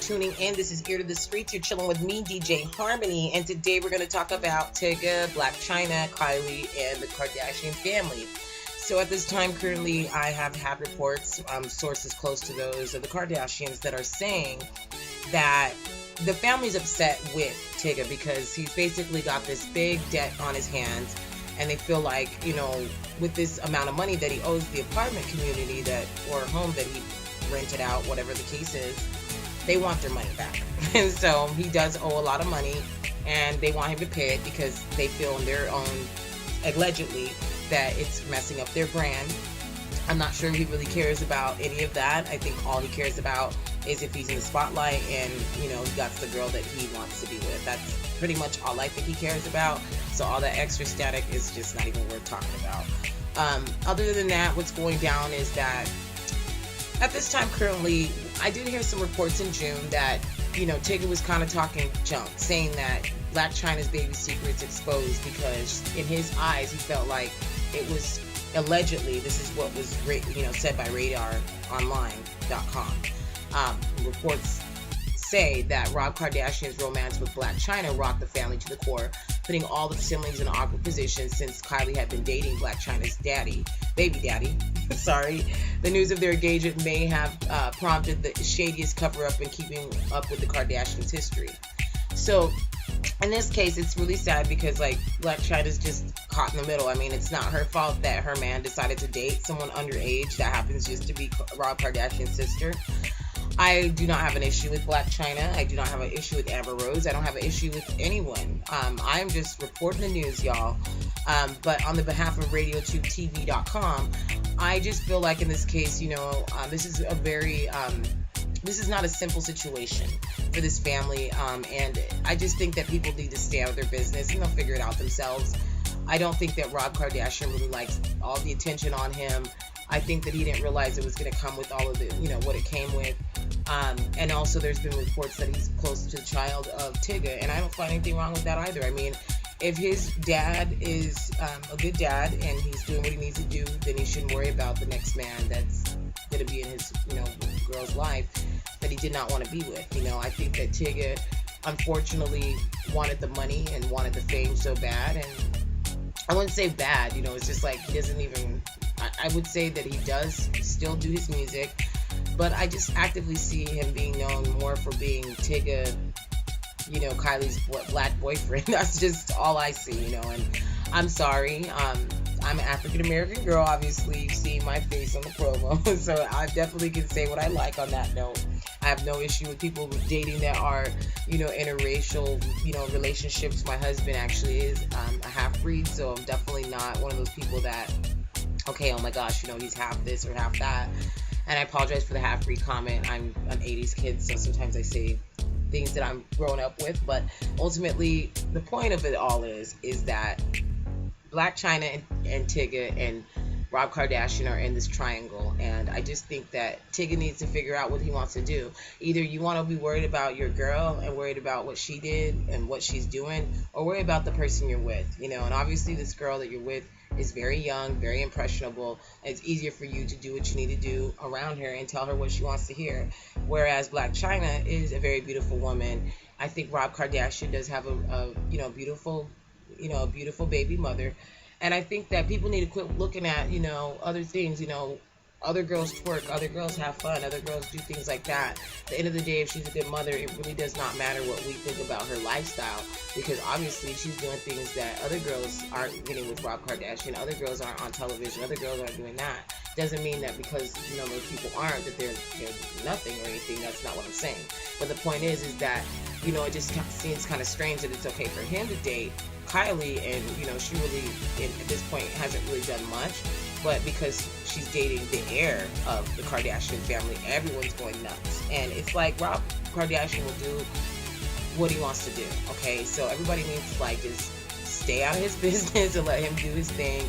tuning in. This is Ear to the Streets. You're chilling with me, DJ Harmony, and today we're going to talk about Tyga, Black Chyna, Kylie, and the Kardashian family. So at this time, currently, I have had reports, sources close to those of the Kardashians that are saying that the family's upset with Tyga because he's basically got this big debt on his hands, and they feel like, with this amount of money that he owes the apartment community or home that he rented out, whatever the case is, they want their money back. And so he does owe a lot of money, and they want him to pay it because they feel in their own, allegedly, that it's messing up their brand. I'm not sure he really cares about any of that. I think all he cares about is if he's in the spotlight and, he got the girl that he wants to be with. That's pretty much all I think he cares about. So all that extra static is just not even worth talking about. Other than that, what's going down is that at this time currently, I did hear some reports in June that, Tyga was kind of talking junk, saying that Blac Chyna's baby secret's exposed because in his eyes, he felt like it was allegedly, this is what was said by RadarOnline.com. Reports say that Rob Kardashian's romance with Blac Chyna rocked the family to the core, putting all the siblings in an awkward position since Kylie had been dating Blac Chyna's baby daddy. Sorry. The news of their engagement may have prompted the shadiest cover-up in keeping up with the Kardashians' history. So, in this case, it's really sad because, Blac Chyna's just caught in the middle. I mean, it's not her fault that her man decided to date someone underage that happens just to be Rob Kardashian's sister. I do not have an issue with Blac Chyna. I do not have an issue with Amber Rose. I don't have an issue with anyone. I'm just reporting the news, y'all. But on the behalf of RadioTubeTV.com, I just feel like in this case, this is a very... this is not a simple situation for this family, and I just think that people need to stay out of their business and they'll figure it out themselves. I don't think that Rob Kardashian really likes all the attention on him. I think that he didn't realize it was going to come with all of the, what it came with. And also there's been reports that he's close to the child of Tyga, and I don't find anything wrong with that either. I mean, if his dad is a good dad and he's doing what he needs to do, then he shouldn't worry about the next man that's going to be in his, girl's life that he did not want to be with. I think that Tyga, unfortunately, wanted the money and wanted the fame so bad, and I wouldn't say bad, it's just like he doesn't even... I would say that he does still do his music, but I just actively see him being known more for being Tyga, Kylie's black boyfriend. That's just all I see, and I'm sorry. I'm an African-American girl, obviously. You've seen my face on the promo, so I definitely can say what I like on that note. I have no issue with people dating that are, interracial, relationships. My husband actually is a half-breed, so I'm definitely not one of those people that... okay, oh my gosh, he's half this or half that. And I apologize for the half-breed comment. I'm an 80s kid, so sometimes I say things that I'm grown up with. But ultimately, the point of it all is that Blac Chyna and Tyga and Rob Kardashian are in this triangle. And I just think that Tyga needs to figure out what he wants to do. Either you want to be worried about your girl and worried about what she did and what she's doing, or worry about the person you're with. And obviously this girl that you're with is very young, very impressionable, and it's easier for you to do what you need to do around her and tell her what she wants to hear. Whereas Blac Chyna is a very beautiful woman. I think Rob Kardashian does have a beautiful baby mother. And I think that people need to quit looking at, other things, other girls twerk, other girls have fun, other girls do things like that. At the end of the day, if she's a good mother, it really does not matter what we think about her lifestyle, because obviously she's doing things that other girls aren't getting with Rob Kardashian, other girls aren't on television, other girls aren't doing that. Doesn't mean that because, those people aren't, that they're nothing or anything. That's not what I'm saying. But the point is that, it just seems kind of strange that it's okay for him to date Kylie, and she really at this point hasn't really done much, but because she's dating the heir of the Kardashian family, everyone's going nuts. And it's like Rob Kardashian will do what he wants to do, okay? So everybody needs to just stay out of his business and let him do his thing.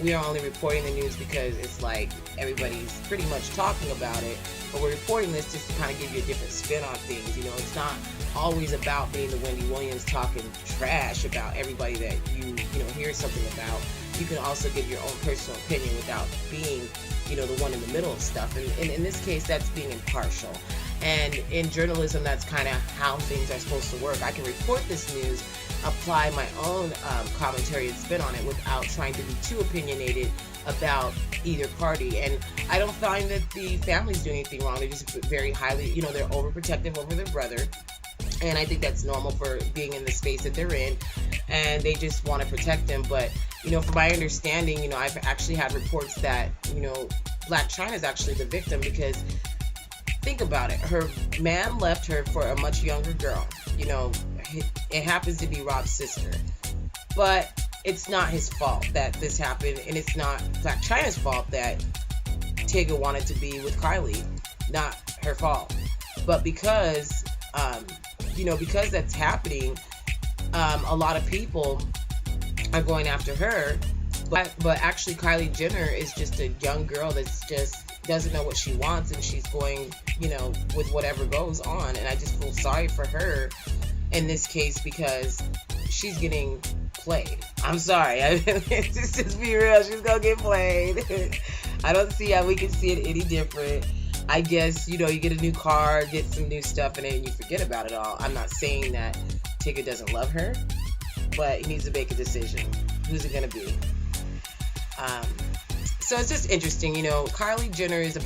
We are only reporting the news because it's like everybody's pretty much talking about it, but we're reporting this just to kind of give you a different spin on things. It's not always about being the Wendy Williams talking trash about everybody that you hear something about. You can also give your own personal opinion without being, the one in the middle of stuff. And in this case, that's being impartial. And in journalism, that's kind of how things are supposed to work. I can report this news, apply my own commentary and spin on it without trying to be too opinionated about either party. And I don't find that the family's doing anything wrong. They're just very highly, they're overprotective over their brother. And I think that's normal for being in the space that they're in. And they just want to protect him. But, from my understanding, I've actually had reports that, Black Chyna is actually the victim, because think about it. Her man left her for a much younger girl. It happens to be Rob's sister. But it's not his fault that this happened. And it's not Black Chyna's fault that Tyga wanted to be with Kylie. Not her fault. But because because that's happening, a lot of people are going after her. But actually, Kylie Jenner is just a young girl that's just doesn't know what she wants, and she's going, with whatever goes on. And I just feel sorry for her in this case, because she's getting played. I'm sorry. Just be real. She's gonna get played. I don't see how we can see it any different. I guess, you get a new car, get some new stuff, and then you forget about it all. I'm not saying that Tyga doesn't love her, but he needs to make a decision. Who's it going to be? So it's just interesting. Kylie Jenner is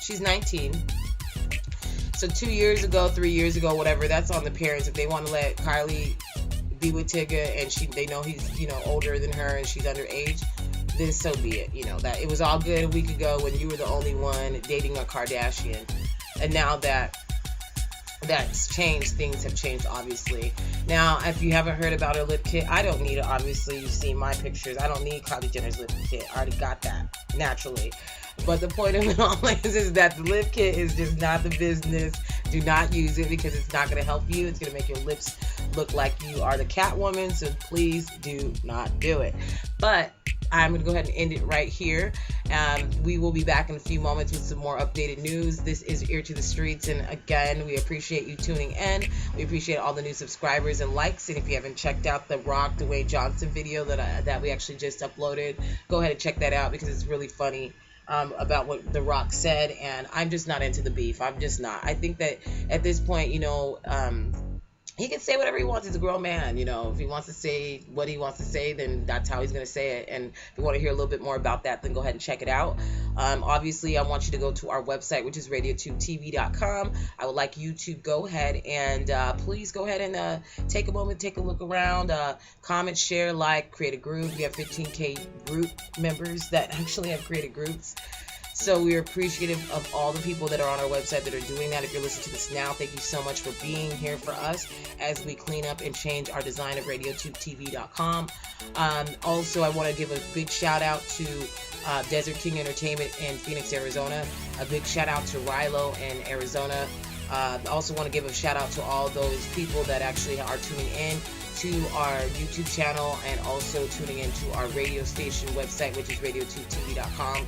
she's 19. So 2 years ago, 3 years ago, whatever, that's on the parents. If they want to let Kylie be with Tyga and they know he's, older than her and she's underage, then so be it. That it was all good a week ago when you were the only one dating a Kardashian. And now that's changed, things have changed, obviously. Now, if you haven't heard about her lip kit, I don't need it. Obviously, you've seen my pictures. I don't need Kylie Jenner's lip kit. I already got that, naturally. But the point of it all is that the lip kit is just not the business. Do not use it, because it's not going to help you. It's going to make your lips look like you are the Catwoman. So please do not do it. But I'm going to go ahead and end it right here. We will be back in a few moments with some more updated news. This is Ear to the Streets. And again, we appreciate you tuning in. We appreciate all the new subscribers and likes. And if you haven't checked out the Rock Dwayne Johnson video that we actually just uploaded, go ahead and check that out, because it's really funny. About what The Rock said, and I'm just not into the beef. I'm just not. I think that at this point, he can say whatever he wants. He's a grown man. If he wants to say what he wants to say, then that's how he's going to say it. And if you want to hear a little bit more about that, then go ahead and check it out. Obviously, I want you to go to our website, which is radiotubetv.com. I would like you to go ahead and please go ahead and take a moment, take a look around, comment, share, like, create a group. We have 15K group members that actually have created groups. So we are appreciative of all the people that are on our website that are doing that. If you're listening to this now, thank you so much for being here for us as we clean up and change our design of radiotubetv.com. Also, I want to give a big shout out to Desert King Entertainment in Phoenix, Arizona. A big shout out to Rilo in Arizona. I also want to give a shout out to all those people that actually are tuning in to our YouTube channel and also tuning into our radio station website, which is radiotubetv.com.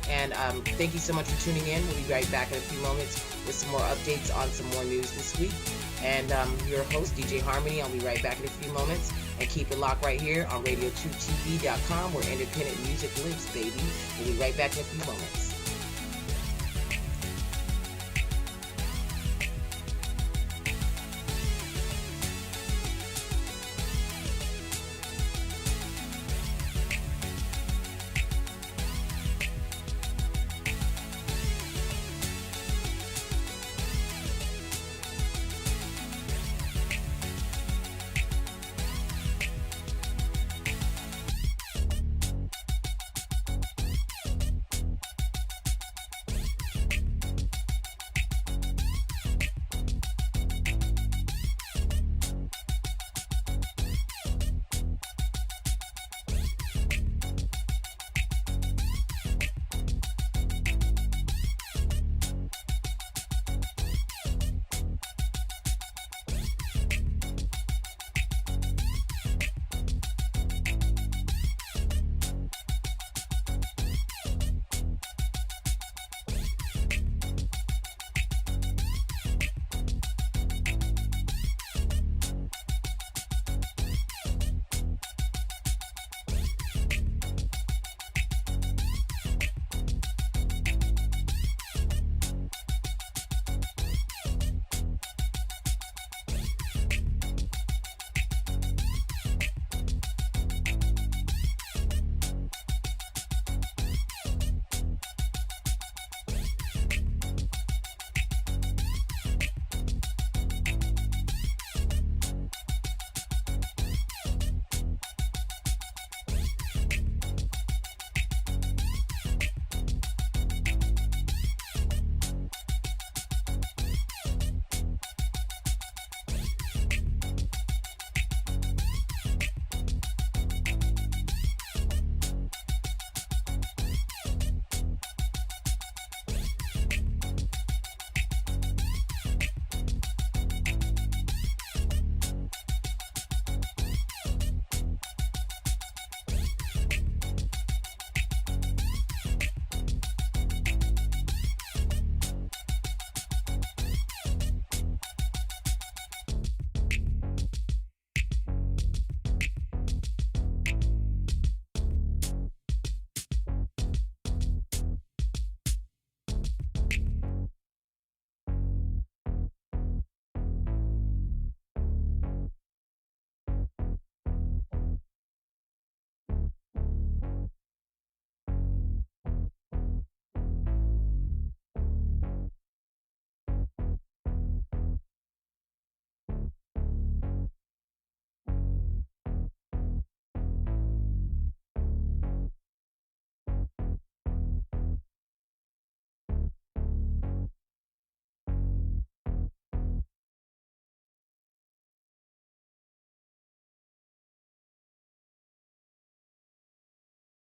And thank you so much for tuning in. We'll be right back in a few moments with some more updates on some more news this week. And your host, DJ Harmony. I'll be right back in a few moments. And keep it locked right here on radiotubetv.com, where independent music lives, baby. We'll be right back in a few moments.